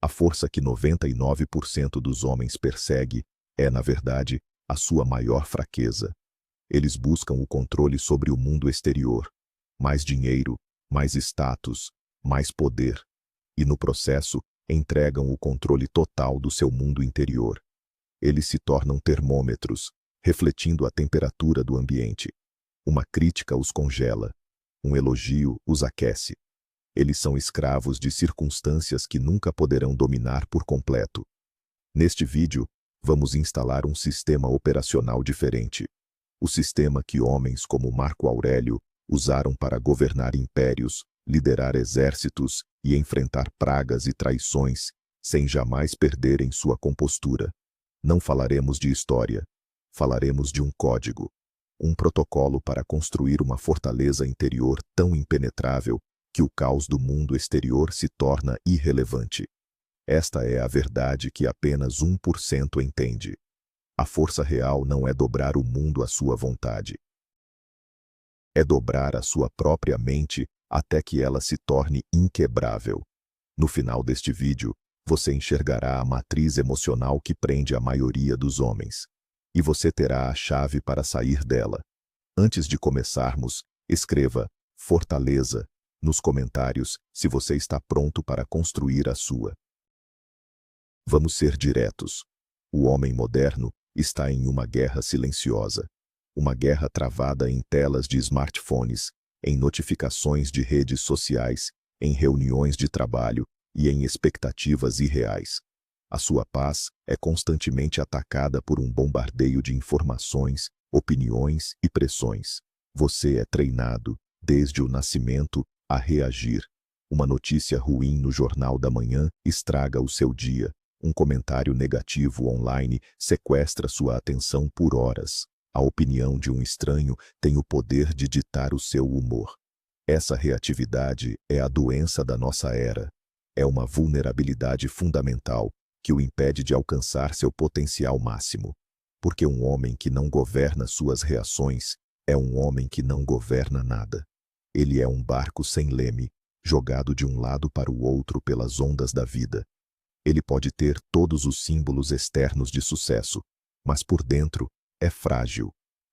A força que 99% dos homens persegue é, na verdade, a sua maior fraqueza. Eles buscam o controle sobre o mundo exterior. Mais dinheiro, mais status, mais poder. E, no processo, entregam o controle total do seu mundo interior. Eles se tornam termômetros, refletindo a temperatura do ambiente. Uma crítica os congela. Um elogio os aquece. Eles são escravos de circunstâncias que nunca poderão dominar por completo. Neste vídeo, vamos instalar um sistema operacional diferente. O sistema que homens como Marco Aurélio usaram para governar impérios, liderar exércitos e enfrentar pragas e traições, sem jamais perderem sua compostura. Não falaremos de história. Falaremos de um código. Um protocolo para construir uma fortaleza interior tão impenetrável que o caos do mundo exterior se torna irrelevante. Esta é a verdade que apenas 1% entende. A força real não é dobrar o mundo à sua vontade. É dobrar a sua própria mente até que ela se torne inquebrável. No final deste vídeo, você enxergará a matriz emocional que prende a maioria dos homens. E você terá a chave para sair dela. Antes de começarmos, escreva "Fortaleza" nos comentários se você está pronto para construir a sua. Vamos ser diretos. O homem moderno está em uma guerra silenciosa. Uma guerra travada em telas de smartphones, em notificações de redes sociais, em reuniões de trabalho e em expectativas irreais. A sua paz é constantemente atacada por um bombardeio de informações, opiniões e pressões. Você é treinado, desde o nascimento, a reagir. Uma notícia ruim no jornal da manhã estraga o seu dia. Um comentário negativo online sequestra sua atenção por horas. A opinião de um estranho tem o poder de ditar o seu humor. Essa reatividade é a doença da nossa era. É uma vulnerabilidade fundamental que o impede de alcançar seu potencial máximo. Porque um homem que não governa suas reações é um homem que não governa nada. Ele é um barco sem leme, jogado de um lado para o outro pelas ondas da vida. Ele pode ter todos os símbolos externos de sucesso, mas por dentro é frágil,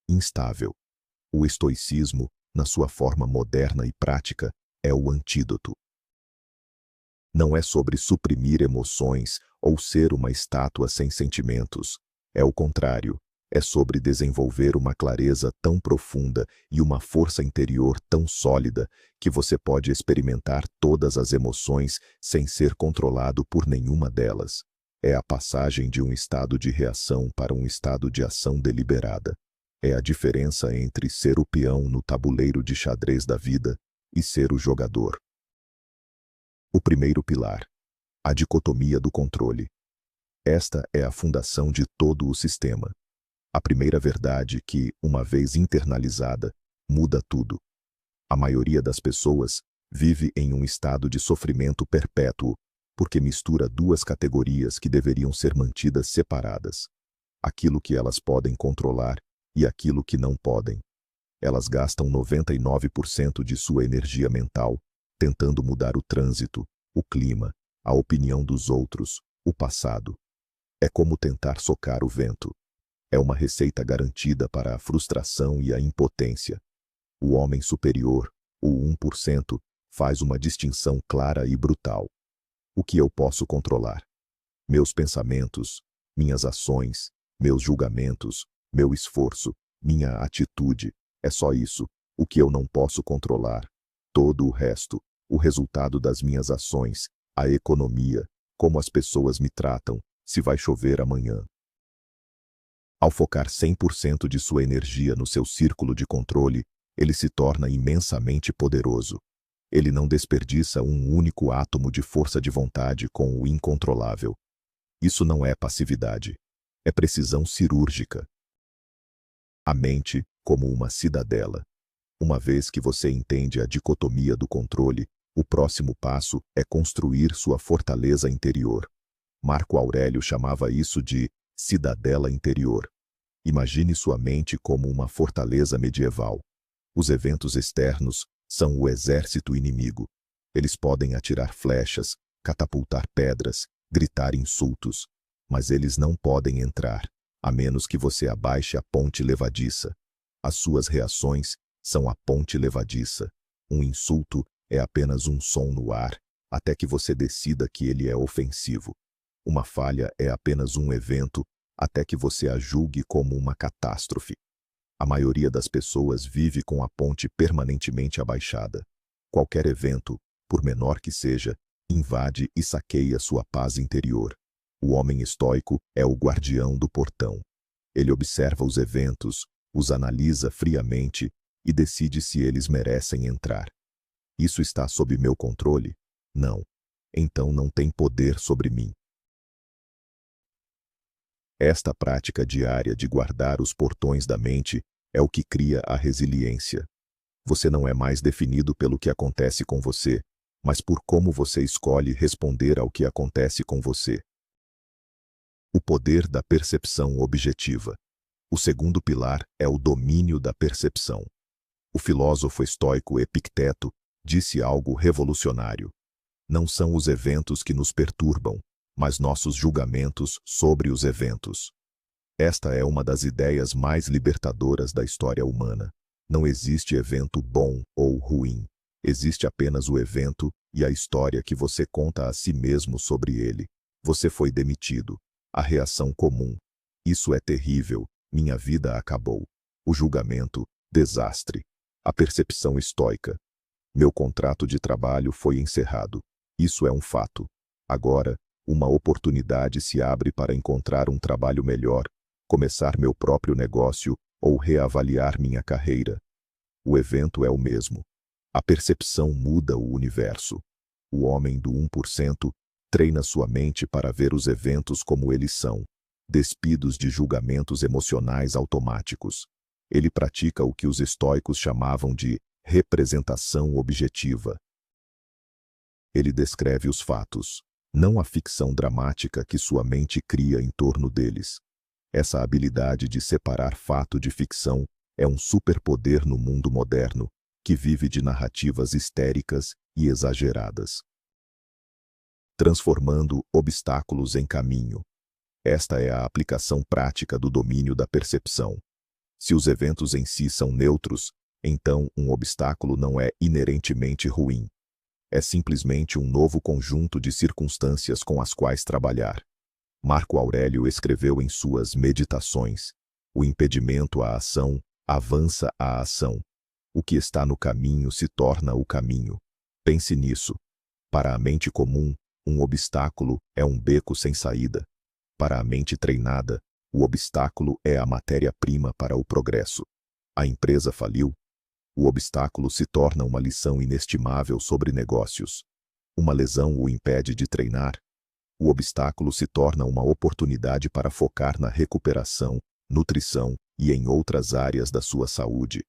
instável. O estoicismo, na sua forma moderna e prática, é o antídoto. Não é sobre suprimir emoções ou ser uma estátua sem sentimentos. É o contrário. É sobre desenvolver uma clareza tão profunda e uma força interior tão sólida que você pode experimentar todas as emoções sem ser controlado por nenhuma delas. É a passagem de um estado de reação para um estado de ação deliberada. É a diferença entre ser o peão no tabuleiro de xadrez da vida e ser o jogador. O primeiro pilar: a dicotomia do controle. Esta é a fundação de todo o sistema. A primeira verdade que, uma vez internalizada, muda tudo. A maioria das pessoas vive em um estado de sofrimento perpétuo, porque mistura duas categorias que deveriam ser mantidas separadas: aquilo que elas podem controlar e aquilo que não podem. Elas gastam 99% de sua energia mental tentando mudar o trânsito, o clima, a opinião dos outros, o passado. É como tentar socar o vento. É uma receita garantida para a frustração e a impotência. O homem superior, o 1%, faz uma distinção clara e brutal. O que eu posso controlar? Meus pensamentos, minhas ações, meus julgamentos, meu esforço, minha atitude. É só isso. O que eu não posso controlar? Todo o resto, o resultado das minhas ações, a economia, como as pessoas me tratam, se vai chover amanhã. Ao focar 100% de sua energia no seu círculo de controle, ele se torna imensamente poderoso. Ele não desperdiça um único átomo de força de vontade com o incontrolável. Isso não é passividade. É precisão cirúrgica. A mente como uma cidadela. Uma vez que você entende a dicotomia do controle, o próximo passo é construir sua fortaleza interior. Marco Aurélio chamava isso de cidadela interior. Imagine sua mente como uma fortaleza medieval. Os eventos externos são o exército inimigo. Eles podem atirar flechas, catapultar pedras, gritar insultos, mas eles não podem entrar, a menos que você abaixe a ponte levadiça. As suas reações são a ponte levadiça. Um insulto é apenas um som no ar, até que você decida que ele é ofensivo. Uma falha é apenas um evento, até que você a julgue como uma catástrofe. A maioria das pessoas vive com a ponte permanentemente abaixada. Qualquer evento, por menor que seja, invade e saqueia sua paz interior. O homem estoico é o guardião do portão. Ele observa os eventos, os analisa friamente e decide se eles merecem entrar. Isso está sob meu controle? Não. Então não tem poder sobre mim. Esta prática diária de guardar os portões da mente é o que cria a resiliência. Você não é mais definido pelo que acontece com você, mas por como você escolhe responder ao que acontece com você. O poder da percepção objetiva. O segundo pilar é o domínio da percepção. O filósofo estoico Epicteto disse algo revolucionário. Não são os eventos que nos perturbam, mas nossos julgamentos sobre os eventos. Esta é uma das ideias mais libertadoras da história humana. Não existe evento bom ou ruim. Existe apenas o evento e a história que você conta a si mesmo sobre ele. Você foi demitido. A reação comum. Isso é terrível. Minha vida acabou. O julgamento. Desastre. A percepção estoica. Meu contrato de trabalho foi encerrado. Isso é um fato. Agora, uma oportunidade se abre para encontrar um trabalho melhor, começar meu próprio negócio ou reavaliar minha carreira. O evento é o mesmo. A percepção muda o universo. O homem do 1% treina sua mente para ver os eventos como eles são, despidos de julgamentos emocionais automáticos. Ele pratica o que os estoicos chamavam de representação objetiva. Ele descreve os fatos, não a ficção dramática que sua mente cria em torno deles. Essa habilidade de separar fato de ficção é um superpoder no mundo moderno, que vive de narrativas histéricas e exageradas. Transformando obstáculos em caminho. Esta é a aplicação prática do domínio da percepção. Se os eventos em si são neutros, então um obstáculo não é inerentemente ruim. É simplesmente um novo conjunto de circunstâncias com as quais trabalhar. Marco Aurélio escreveu em suas Meditações: o impedimento à ação avança a ação. O que está no caminho se torna o caminho. Pense nisso. Para a mente comum, um obstáculo é um beco sem saída. Para a mente treinada, o obstáculo é a matéria-prima para o progresso. A empresa faliu. O obstáculo se torna uma lição inestimável sobre negócios. Uma lesão o impede de treinar. O obstáculo se torna uma oportunidade para focar na recuperação, nutrição e em outras áreas da sua saúde.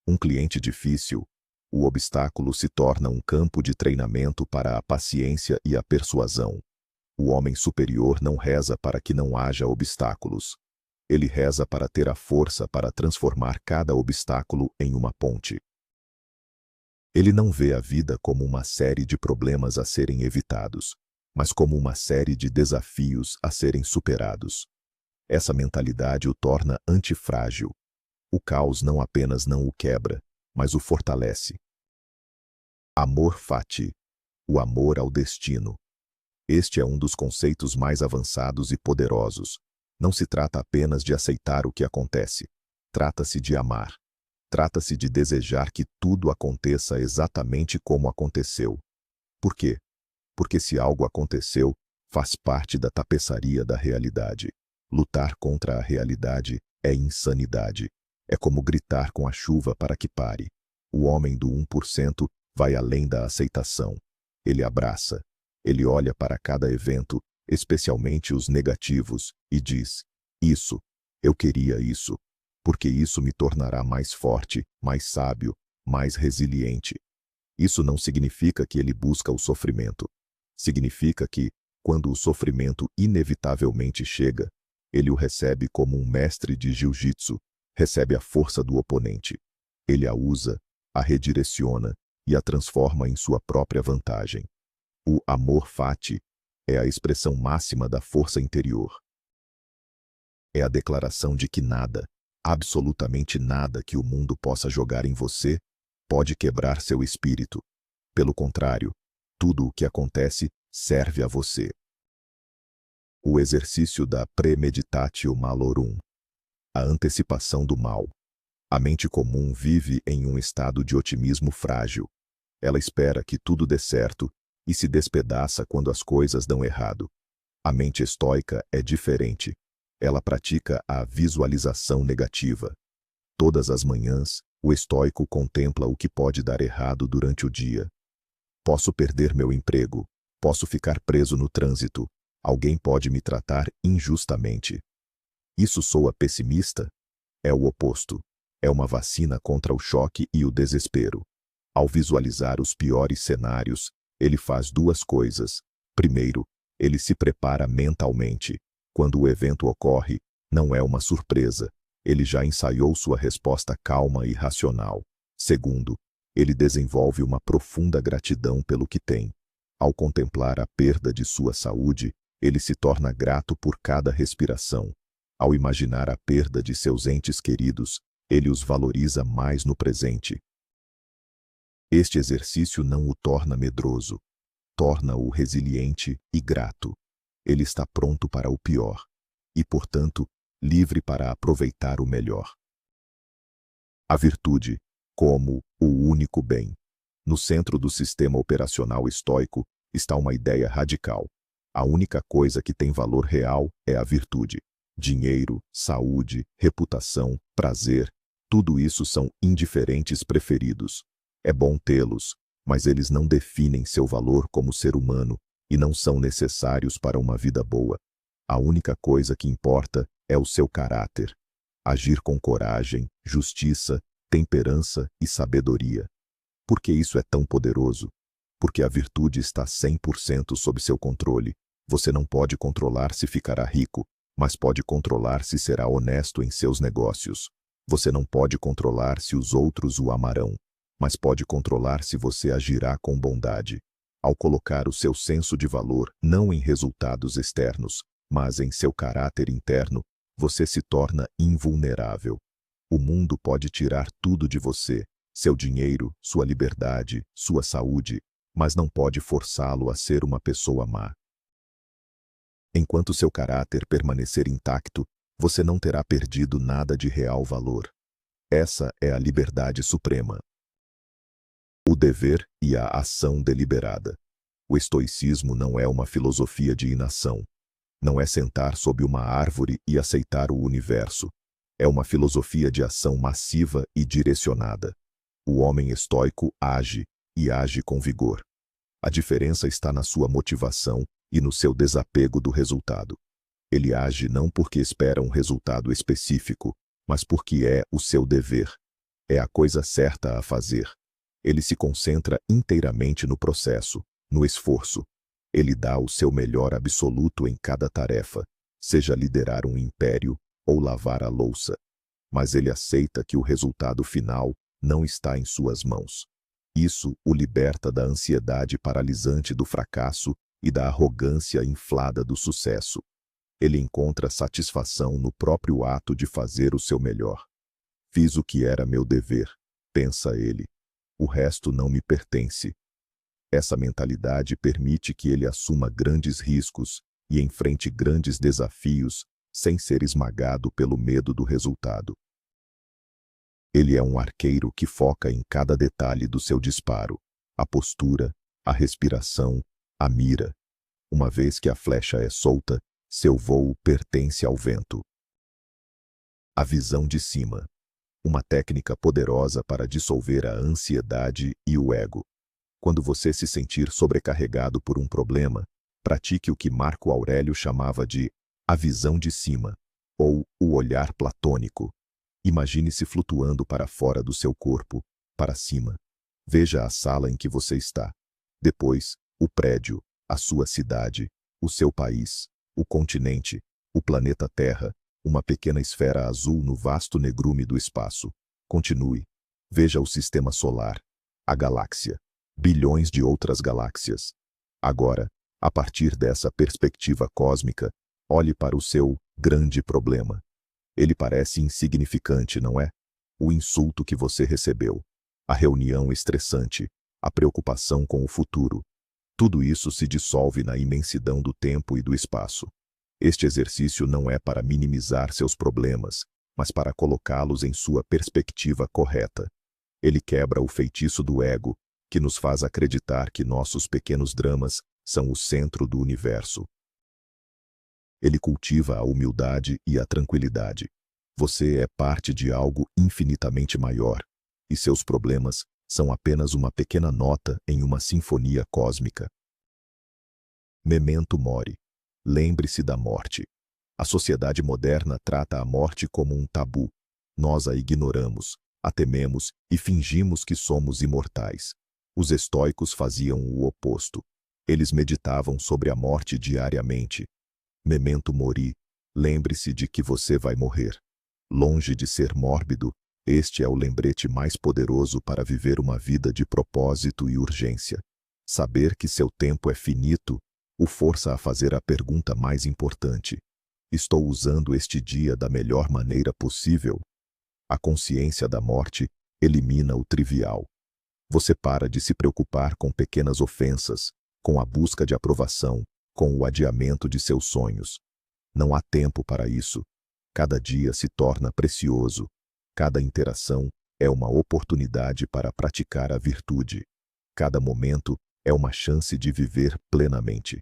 Um cliente difícil. O obstáculo se torna um campo de treinamento para a paciência e a persuasão. O homem superior não reza para que não haja obstáculos. Ele reza para ter a força para transformar cada obstáculo em uma ponte. Ele não vê a vida como uma série de problemas a serem evitados, mas como uma série de desafios a serem superados. Essa mentalidade o torna antifrágil. O caos não apenas não o quebra, mas o fortalece. Amor fati. O amor ao destino. Este é um dos conceitos mais avançados e poderosos. Não se trata apenas de aceitar o que acontece. Trata-se de amar. Trata-se de desejar que tudo aconteça exatamente como aconteceu. Por quê? Porque se algo aconteceu, faz parte da tapeçaria da realidade. Lutar contra a realidade é insanidade. É como gritar com a chuva para que pare. O homem do 1% vai além da aceitação. Ele abraça. Ele olha para cada evento, especialmente os negativos, e diz: isso, eu queria isso, porque isso me tornará mais forte, mais sábio, mais resiliente. Isso não significa que ele busca o sofrimento. Significa que, quando o sofrimento inevitavelmente chega, ele o recebe como um mestre de jiu-jitsu, recebe a força do oponente. Ele a usa, a redireciona e a transforma em sua própria vantagem. O amor fati É a expressão máxima da força interior. É a declaração de que nada, absolutamente nada que o mundo possa jogar em você, pode quebrar seu espírito. Pelo contrário, tudo o que acontece serve a você. O exercício da premeditatio malorum. A antecipação do mal. A mente comum vive em um estado de otimismo frágil. Ela espera que tudo dê certo e se despedaça quando as coisas dão errado. A mente estoica é diferente. Ela pratica a visualização negativa. Todas as manhãs, o estoico contempla o que pode dar errado durante o dia. Posso perder meu emprego. Posso ficar preso no trânsito. Alguém pode me tratar injustamente. Isso soa pessimista? É o oposto. É uma vacina contra o choque e o desespero. Ao visualizar os piores cenários, ele faz duas coisas. Primeiro, ele se prepara mentalmente. Quando o evento ocorre, não é uma surpresa. Ele já ensaiou sua resposta calma e racional. Segundo, ele desenvolve uma profunda gratidão pelo que tem. Ao contemplar a perda de sua saúde, ele se torna grato por cada respiração. Ao imaginar a perda de seus entes queridos, ele os valoriza mais no presente. Este exercício não o torna medroso, torna-o resiliente e grato. Ele está pronto para o pior e, portanto, livre para aproveitar o melhor. A virtude, como o único bem. No centro do sistema operacional estoico está uma ideia radical. A única coisa que tem valor real é a virtude. Dinheiro, saúde, reputação, prazer, tudo isso são indiferentes preferidos. É bom tê-los, mas eles não definem seu valor como ser humano e não são necessários para uma vida boa. A única coisa que importa é o seu caráter. Agir com coragem, justiça, temperança e sabedoria. Por que isso é tão poderoso? Porque a virtude está 100% sob seu controle. Você não pode controlar se ficará rico, mas pode controlar se será honesto em seus negócios. Você não pode controlar se os outros o amarão, mas pode controlar se você agirá com bondade. Ao colocar o seu senso de valor não em resultados externos, mas em seu caráter interno, você se torna invulnerável. O mundo pode tirar tudo de você, seu dinheiro, sua liberdade, sua saúde, mas não pode forçá-lo a ser uma pessoa má. Enquanto seu caráter permanecer intacto, você não terá perdido nada de real valor. Essa é a liberdade suprema. O dever e a ação deliberada. O estoicismo não é uma filosofia de inação. Não é sentar sob uma árvore e aceitar o universo. É uma filosofia de ação massiva e direcionada. O homem estoico age, e age com vigor. A diferença está na sua motivação e no seu desapego do resultado. Ele age não porque espera um resultado específico, mas porque é o seu dever. É a coisa certa a fazer. Ele se concentra inteiramente no processo, no esforço. Ele dá o seu melhor absoluto em cada tarefa, seja liderar um império ou lavar a louça. Mas ele aceita que o resultado final não está em suas mãos. Isso o liberta da ansiedade paralisante do fracasso e da arrogância inflada do sucesso. Ele encontra satisfação no próprio ato de fazer o seu melhor. Fiz o que era meu dever, pensa ele. O resto não me pertence. Essa mentalidade permite que ele assuma grandes riscos e enfrente grandes desafios sem ser esmagado pelo medo do resultado. Ele é um arqueiro que foca em cada detalhe do seu disparo, a postura, a respiração, a mira. Uma vez que a flecha é solta, seu voo pertence ao vento. A visão de cima. Uma técnica poderosa para dissolver a ansiedade e o ego. Quando você se sentir sobrecarregado por um problema, pratique o que Marco Aurélio chamava de a visão de cima, ou o olhar platônico. Imagine-se flutuando para fora do seu corpo, para cima. Veja a sala em que você está. Depois, o prédio, a sua cidade, o seu país, o continente, o planeta Terra, uma pequena esfera azul no vasto negrume do espaço. Continue. Veja o sistema solar, a galáxia, bilhões de outras galáxias. Agora, A partir dessa perspectiva cósmica, olhe para o seu grande problema. Ele parece insignificante, não é? O insulto que você recebeu, a reunião estressante, a preocupação com o futuro. Tudo isso se dissolve na imensidão do tempo e do espaço. Este exercício não é para minimizar seus problemas, mas para colocá-los em sua perspectiva correta. Ele quebra o feitiço do ego, que nos faz acreditar que nossos pequenos dramas são o centro do universo. Ele cultiva a humildade e a tranquilidade. Você é parte de algo infinitamente maior, e seus problemas são apenas uma pequena nota em uma sinfonia cósmica. Memento mori. Lembre-se da morte. A sociedade moderna trata a morte como um tabu. Nós a ignoramos, a tememos e fingimos que somos imortais. Os estoicos faziam o oposto. Eles meditavam sobre a morte diariamente. Memento mori. Lembre-se de que você vai morrer. Longe de ser mórbido, este é o lembrete mais poderoso para viver uma vida de propósito e urgência. Saber que seu tempo é finito o força a fazer a pergunta mais importante: estou usando este dia da melhor maneira possível? A consciência da morte elimina o trivial. Você para de se preocupar com pequenas ofensas, com a busca de aprovação, com o adiamento de seus sonhos. Não há tempo para isso. Cada dia se torna precioso. Cada interação é uma oportunidade para praticar a virtude. Cada momento é uma chance de viver plenamente.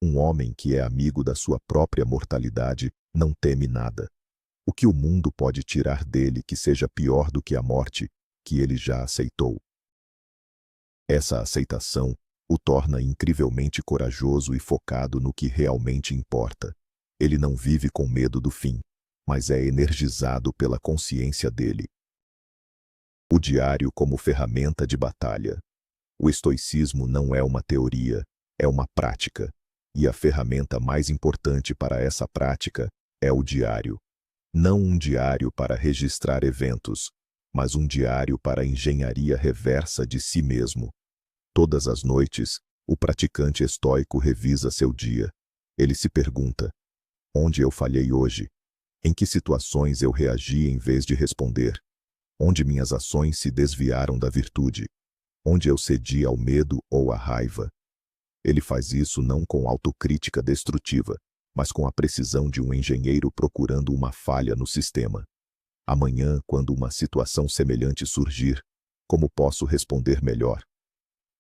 Um homem que é amigo da sua própria mortalidade não teme nada. O que o mundo pode tirar dele que seja pior do que a morte, que ele já aceitou? Essa aceitação o torna incrivelmente corajoso e focado no que realmente importa. Ele não vive com medo do fim, mas é energizado pela consciência dele. O diário como ferramenta de batalha. O estoicismo não é uma teoria, é uma prática. E a ferramenta mais importante para essa prática é o diário. Não um diário para registrar eventos, mas um diário para a engenharia reversa de si mesmo. Todas as noites, o praticante estoico revisa seu dia. Ele se pergunta: onde eu falhei hoje? Em que situações eu reagi em vez de responder? Onde minhas ações se desviaram da virtude? Onde eu cedi ao medo ou à raiva? Ele faz isso não com autocrítica destrutiva, mas com a precisão de um engenheiro procurando uma falha no sistema. Amanhã, quando uma situação semelhante surgir, como posso responder melhor?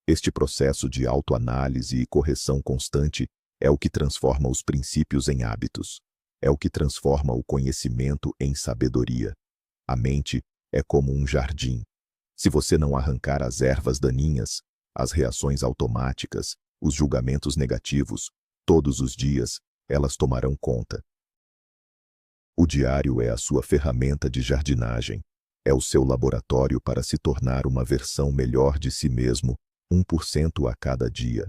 Este processo de autoanálise e correção constante é o que transforma os princípios em hábitos. É o que transforma o conhecimento em sabedoria. A mente é como um jardim. Se você não arrancar as ervas daninhas, as reações automáticas, os julgamentos negativos, todos os dias, elas tomarão conta. O diário é a sua ferramenta de jardinagem. É o seu laboratório para se tornar uma versão melhor de si mesmo, 1% a cada dia.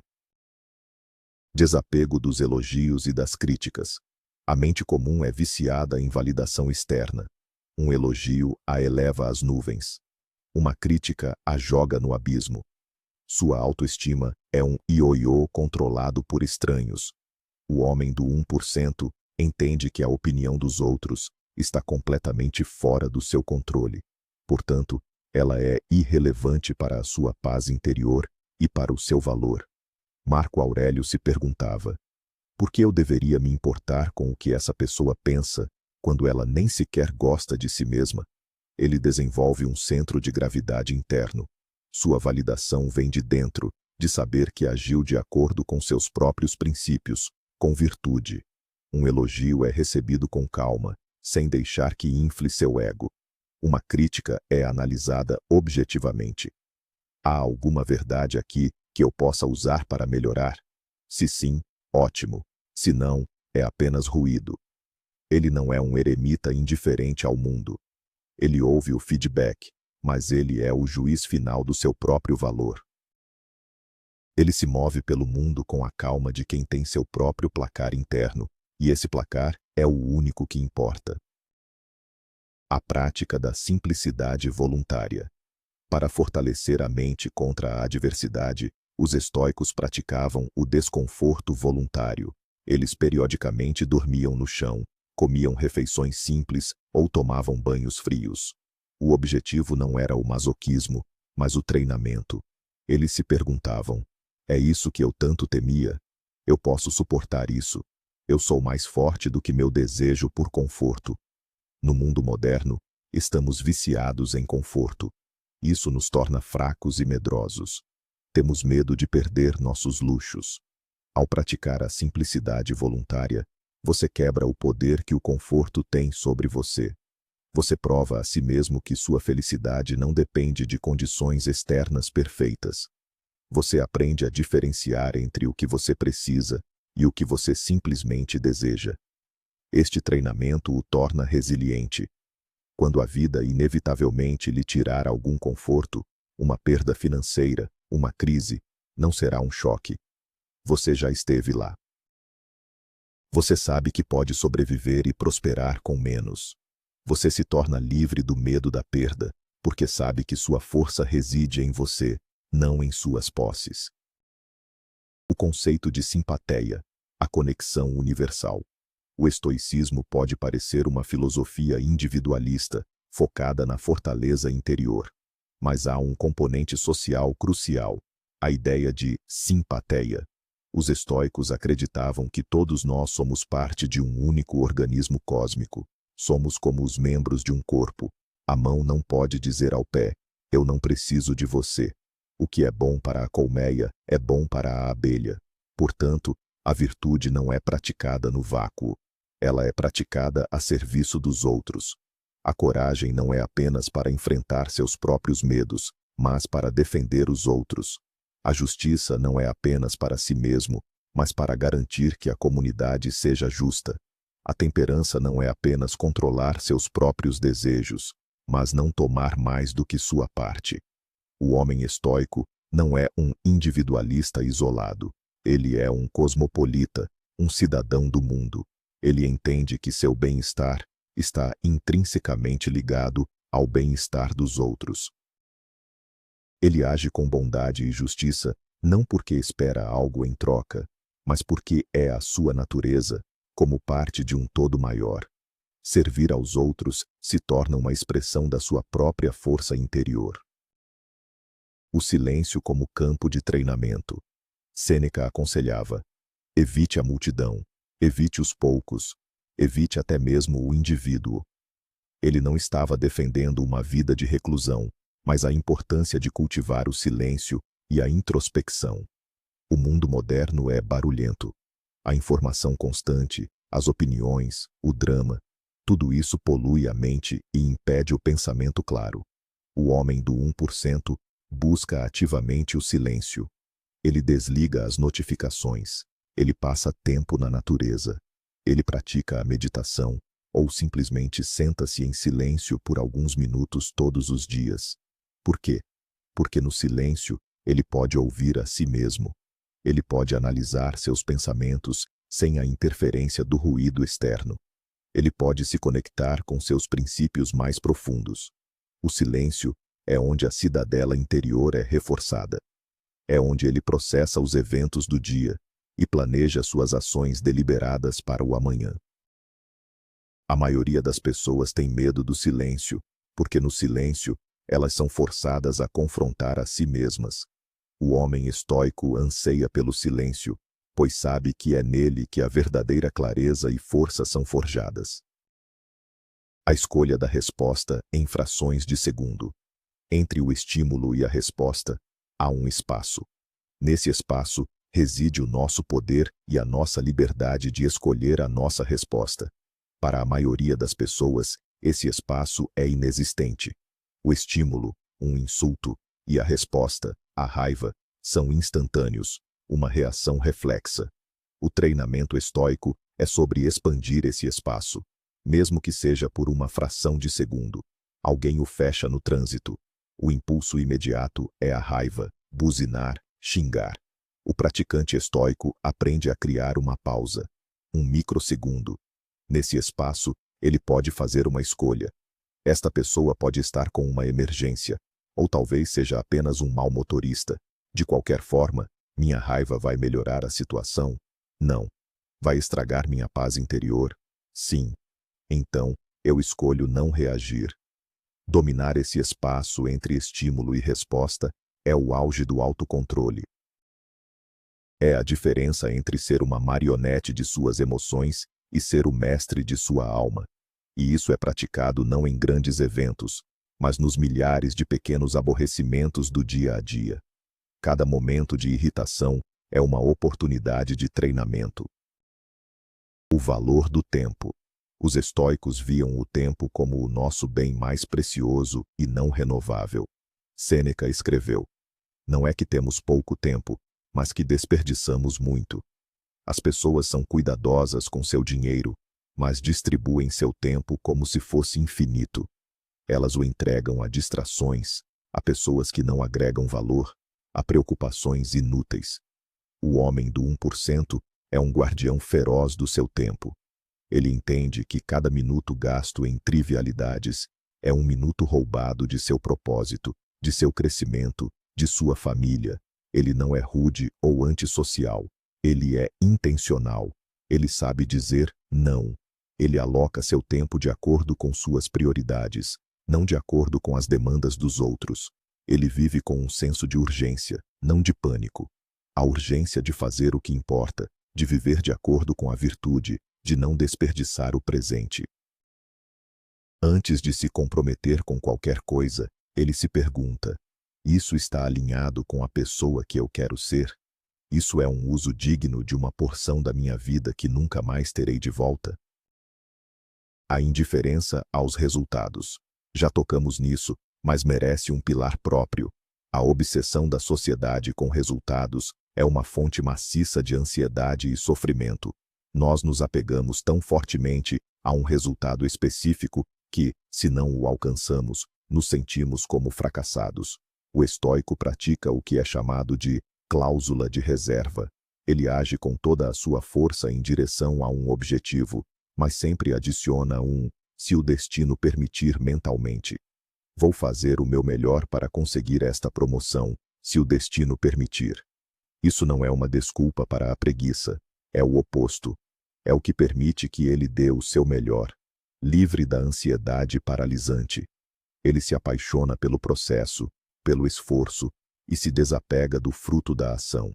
Desapego dos elogios e das críticas. A mente comum é viciada em validação externa. Um elogio a eleva às nuvens. Uma crítica a joga no abismo. Sua autoestima é um ioiô controlado por estranhos. O homem do 1% entende que a opinião dos outros está completamente fora do seu controle. Portanto, ela é irrelevante para a sua paz interior e para o seu valor. Marco Aurélio se perguntava: por que eu deveria me importar com o que essa pessoa pensa, quando ela nem sequer gosta de si mesma? Ele desenvolve um centro de gravidade interno. Sua validação vem de dentro, de saber que agiu de acordo com seus próprios princípios, com virtude. Um elogio é recebido com calma, sem deixar que infle seu ego. Uma crítica é analisada objetivamente. Há alguma verdade aqui que eu possa usar para melhorar? Se sim, ótimo. Se não, é apenas ruído. Ele não é um eremita indiferente ao mundo. Ele ouve o feedback, mas ele é o juiz final do seu próprio valor. Ele se move pelo mundo com a calma de quem tem seu próprio placar interno, e esse placar é o único que importa. A prática da simplicidade voluntária. Para fortalecer a mente contra a adversidade, Os estoicos praticavam o desconforto voluntário. Eles periodicamente dormiam no chão, comiam refeições simples ou tomavam banhos frios. O objetivo não era o masoquismo, mas o treinamento. Eles se perguntavam: é isso que eu tanto temia? Eu posso suportar isso. Eu sou mais forte do que meu desejo por conforto. No mundo moderno, estamos viciados em conforto. Isso nos torna fracos e medrosos. Temos medo de perder nossos luxos. Ao praticar a simplicidade voluntária, você quebra o poder que o conforto tem sobre você. Você prova a si mesmo que sua felicidade não depende de condições externas perfeitas. Você aprende a diferenciar entre o que você precisa e o que você simplesmente deseja. Este treinamento o torna resiliente. Quando a vida inevitavelmente lhe tirar algum conforto, uma perda financeira, uma crise, não será um choque. Você já esteve lá. Você sabe que pode sobreviver e prosperar com menos. Você se torna livre do medo da perda, porque sabe que sua força reside em você, não em suas posses. O conceito de simpatia, a conexão universal. O estoicismo pode parecer uma filosofia individualista, focada na fortaleza interior. Mas há um componente social crucial, a ideia de simpatia. Os estoicos acreditavam que todos nós somos parte de um único organismo cósmico. Somos como os membros de um corpo. A mão não pode dizer ao pé: eu não preciso de você. O que é bom para a colmeia é bom para a abelha. Portanto, a virtude não é praticada no vácuo. Ela é praticada a serviço dos outros. A coragem não é apenas para enfrentar seus próprios medos, mas para defender os outros. A justiça não é apenas para si mesmo, mas para garantir que a comunidade seja justa. A temperança não é apenas controlar seus próprios desejos, mas não tomar mais do que sua parte. O homem estoico não é um individualista isolado. Ele é um cosmopolita, um cidadão do mundo. Ele entende que seu bem-estar está intrinsecamente ligado ao bem-estar dos outros. Ele age com bondade e justiça não porque espera algo em troca, mas porque é a sua natureza, como parte de um todo maior. Servir aos outros se torna uma expressão da sua própria força interior. O silêncio como campo de treinamento. Sêneca aconselhava: evite a multidão, evite os poucos, evite até mesmo o indivíduo. Ele não estava defendendo uma vida de reclusão, mas a importância de cultivar o silêncio e a introspecção. O mundo moderno é barulhento. A informação constante, as opiniões, o drama, tudo isso polui a mente e impede o pensamento claro. O homem do 1% busca ativamente o silêncio. Ele desliga as notificações. Ele passa tempo na natureza. Ele pratica a meditação, ou simplesmente senta-se em silêncio por alguns minutos todos os dias. Por quê? Porque no silêncio, ele pode ouvir a si mesmo. Ele pode analisar seus pensamentos sem a interferência do ruído externo. Ele pode se conectar com seus princípios mais profundos. O silêncio é onde a cidadela interior é reforçada. É onde ele processa os eventos do dia e planeja suas ações deliberadas para o amanhã. A maioria das pessoas tem medo do silêncio, porque no silêncio, elas são forçadas a confrontar a si mesmas. O homem estoico anseia pelo silêncio, pois sabe que é nele que a verdadeira clareza e força são forjadas. A escolha da resposta em frações de segundo. Entre o estímulo e a resposta, há um espaço. Nesse espaço, reside o nosso poder e a nossa liberdade de escolher a nossa resposta. Para a maioria das pessoas, esse espaço é inexistente. O estímulo, um insulto, e a resposta, a raiva, são instantâneos, uma reação reflexa. O treinamento estoico é sobre expandir esse espaço. Mesmo que seja por uma fração de segundo. Alguém o fecha no trânsito. O impulso imediato é a raiva, buzinar, xingar. O praticante estoico aprende a criar uma pausa, um microsegundo. Nesse espaço, ele pode fazer uma escolha. Esta pessoa pode estar com uma emergência, ou talvez seja apenas um mau motorista. De qualquer forma, minha raiva vai melhorar a situação? Não. Vai estragar minha paz interior? Sim. Então, eu escolho não reagir. Dominar esse espaço entre estímulo e resposta é o auge do autocontrole. É a diferença entre ser uma marionete de suas emoções e ser o mestre de sua alma. E isso é praticado não em grandes eventos, mas nos milhares de pequenos aborrecimentos do dia a dia. Cada momento de irritação é uma oportunidade de treinamento. O valor do tempo. Os estoicos viam o tempo como o nosso bem mais precioso e não renovável. Sêneca escreveu: não é que temos pouco tempo, mas que desperdiçamos muito. As pessoas são cuidadosas com seu dinheiro, mas distribuem seu tempo como se fosse infinito. Elas o entregam a distrações, a pessoas que não agregam valor, a preocupações inúteis. O homem do 1% é um guardião feroz do seu tempo. Ele entende que cada minuto gasto em trivialidades é um minuto roubado de seu propósito, de seu crescimento, de sua família. Ele não é rude ou antissocial. Ele é intencional. Ele sabe dizer não. Ele aloca seu tempo de acordo com suas prioridades, não de acordo com as demandas dos outros. Ele vive com um senso de urgência, não de pânico. A urgência de fazer o que importa, de viver de acordo com a virtude, de não desperdiçar o presente. Antes de se comprometer com qualquer coisa, ele se pergunta: isso está alinhado com a pessoa que eu quero ser? Isso é um uso digno de uma porção da minha vida que nunca mais terei de volta? A indiferença aos resultados. Já tocamos nisso, mas merece um pilar próprio. A obsessão da sociedade com resultados é uma fonte maciça de ansiedade e sofrimento. Nós nos apegamos tão fortemente a um resultado específico que, se não o alcançamos, nos sentimos como fracassados. O estoico pratica o que é chamado de cláusula de reserva. Ele age com toda a sua força em direção a um objetivo, mas sempre adiciona um "se o destino permitir" mentalmente. Vou fazer o meu melhor para conseguir esta promoção, se o destino permitir. Isso não é uma desculpa para a preguiça. É o oposto. É o que permite que ele dê o seu melhor, livre da ansiedade paralisante. Ele se apaixona pelo processo, pelo esforço, e se desapega do fruto da ação.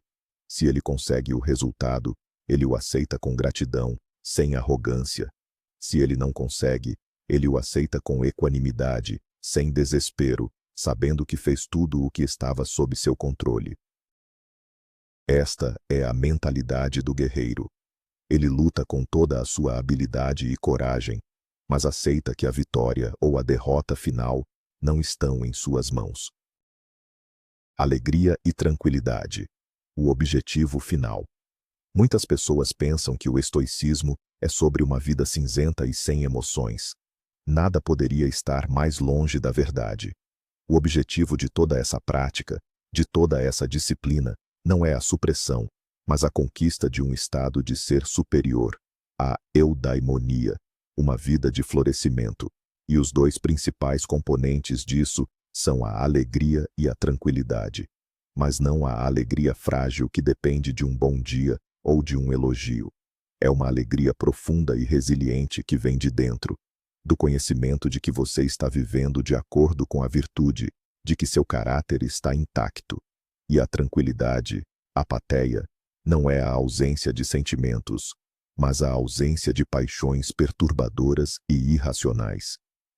Se ele consegue o resultado, ele o aceita com gratidão, sem arrogância. Se ele não consegue, ele o aceita com equanimidade, sem desespero, sabendo que fez tudo o que estava sob seu controle. Esta é a mentalidade do guerreiro. Ele luta com toda a sua habilidade e coragem, mas aceita que a vitória ou a derrota final não estão em suas mãos. Alegria e tranquilidade. O objetivo final. Muitas pessoas pensam que o estoicismo é sobre uma vida cinzenta e sem emoções. Nada poderia estar mais longe da verdade. O objetivo de toda essa prática, de toda essa disciplina, não é a supressão, mas a conquista de um estado de ser superior, a eudaimonia, uma vida de florescimento. E os dois principais componentes disso são a alegria e a tranquilidade. Mas não a alegria frágil que depende de um bom dia ou de um elogio. É uma alegria profunda e resiliente que vem de dentro, do conhecimento de que você está vivendo de acordo com a virtude, de que seu caráter está intacto. E a tranquilidade, apatheia, não é a ausência de sentimentos, mas a ausência de paixões perturbadoras e irracionais.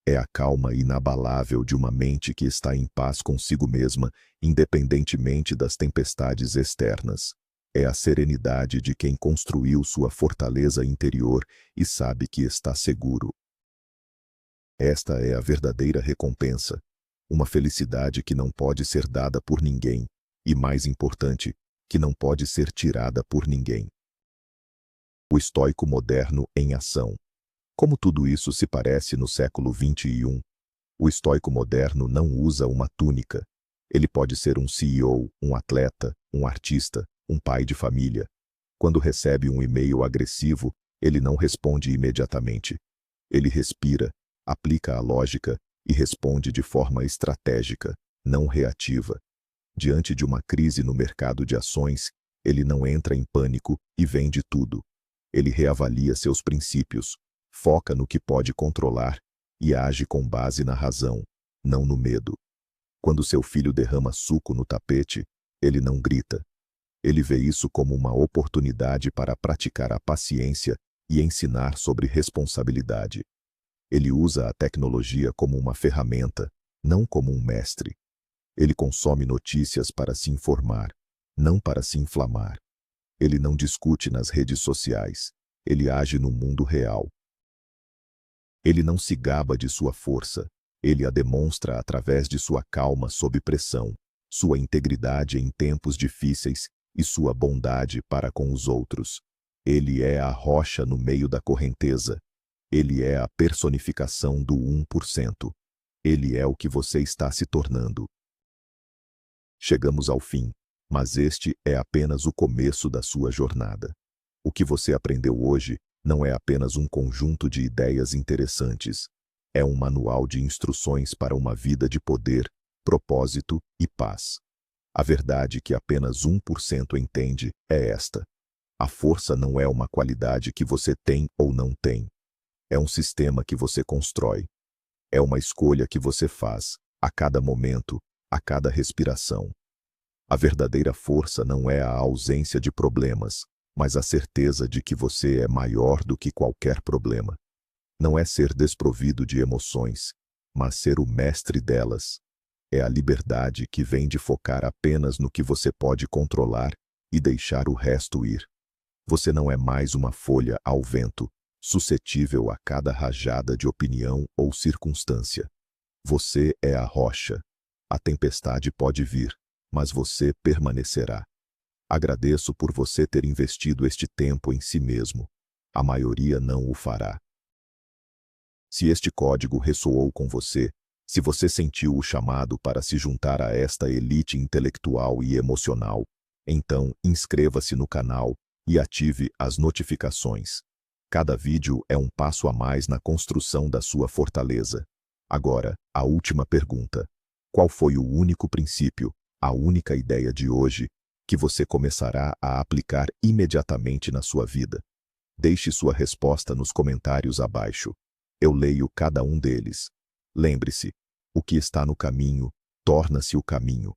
É a calma inabalável de uma mente que está em paz consigo mesma, independentemente das tempestades externas. É a serenidade de quem construiu sua fortaleza interior e sabe que está seguro. Esta é a verdadeira recompensa, uma felicidade que não pode ser dada por ninguém, e mais importante, que não pode ser tirada por ninguém. O estoico moderno em ação. Como tudo isso se parece no século XXI, o estoico moderno não usa uma túnica. Ele pode ser um CEO, um atleta, um artista, um pai de família. Quando recebe um e-mail agressivo, ele não responde imediatamente. Ele respira, aplica a lógica e responde de forma estratégica, não reativa. Diante de uma crise no mercado de ações, ele não entra em pânico e vende tudo. Ele reavalia seus princípios, foca no que pode controlar e age com base na razão, não no medo. Quando seu filho derrama suco no tapete, ele não grita. Ele vê isso como uma oportunidade para praticar a paciência e ensinar sobre responsabilidade. Ele usa a tecnologia como uma ferramenta, não como um mestre. Ele consome notícias para se informar, não para se inflamar. Ele não discute nas redes sociais, ele age no mundo real. Ele não se gaba de sua força, ele a demonstra através de sua calma sob pressão, sua integridade em tempos difíceis e sua bondade para com os outros. Ele é a rocha no meio da correnteza. Ele é a personificação do 1%. Ele é o que você está se tornando. Chegamos ao fim, mas este é apenas o começo da sua jornada. O que você aprendeu hoje não é apenas um conjunto de ideias interessantes. É um manual de instruções para uma vida de poder, propósito e paz. A verdade que apenas 1% entende é esta. A força não é uma qualidade que você tem ou não tem. É um sistema que você constrói. É uma escolha que você faz, a cada momento, a cada respiração. A verdadeira força não é a ausência de problemas, mas a certeza de que você é maior do que qualquer problema. Não é ser desprovido de emoções, mas ser o mestre delas. É a liberdade que vem de focar apenas no que você pode controlar e deixar o resto ir. Você não é mais uma folha ao vento, suscetível a cada rajada de opinião ou circunstância. Você é a rocha. A tempestade pode vir, mas você permanecerá. Agradeço por você ter investido este tempo em si mesmo. A maioria não o fará. Se este código ressoou com você, se você sentiu o chamado para se juntar a esta elite intelectual e emocional, então inscreva-se no canal e ative as notificações. Cada vídeo é um passo a mais na construção da sua fortaleza. Agora, a última pergunta. Qual foi o único princípio, a única ideia de hoje, que você começará a aplicar imediatamente na sua vida? Deixe sua resposta nos comentários abaixo. Eu leio cada um deles. Lembre-se, o que está no caminho, torna-se o caminho.